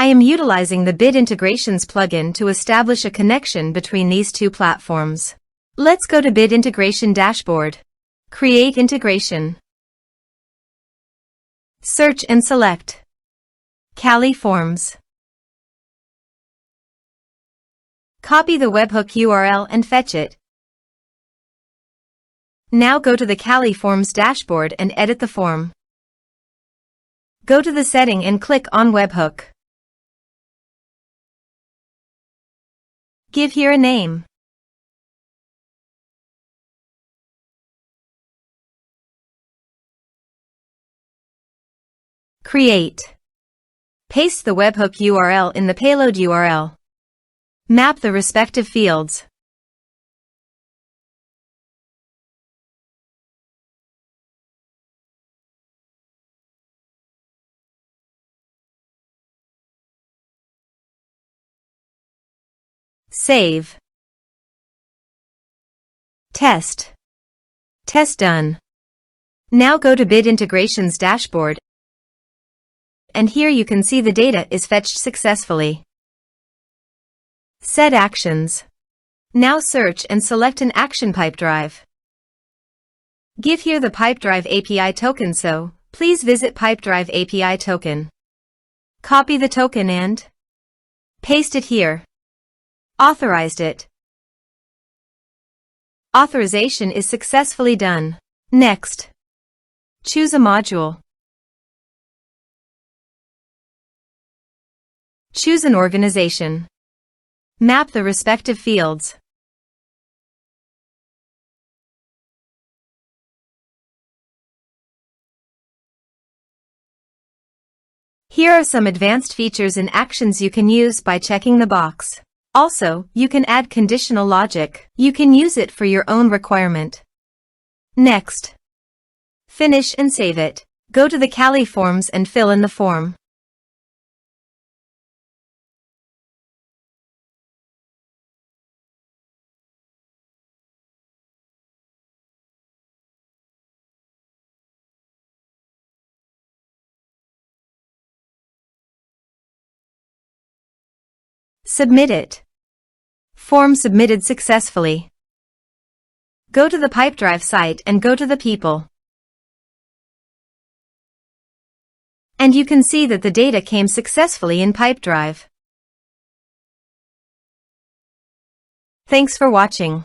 I am utilizing the Bit Integrations plugin to establish a connection between these two platforms. Let's go to Bit Integration Dashboard. Create integration. Search and select Kali Forms. Copy the webhook URL and fetch it. Now go to the Kali Forms dashboard and edit the form. Go to the setting and click on webhook. Give here a name. Create. Paste the webhook URL in the payload URL. Map the respective fields. Save. Test. Test done. Now go to Bit Integrations dashboard, and here you can see the data is fetched successfully. Set actions. Now search and select an action Pipedrive. Give here the Pipedrive API token, so please visit Pipedrive API token. Copy the token and paste it here. Authorized it. Authorization is successfully done. Next, choose a module. Choose an organization. Map the respective fields. Here are some advanced features and actions you can use by checking the box. Also, you can add conditional logic. You can use it for your own requirement. Next, finish and save it. Go to the Kali Forms and fill in the form. Submit it. Form submitted successfully. Go to the Pipedrive site and go to the people. And you can see that the data came successfully in Pipedrive. Thanks for watching.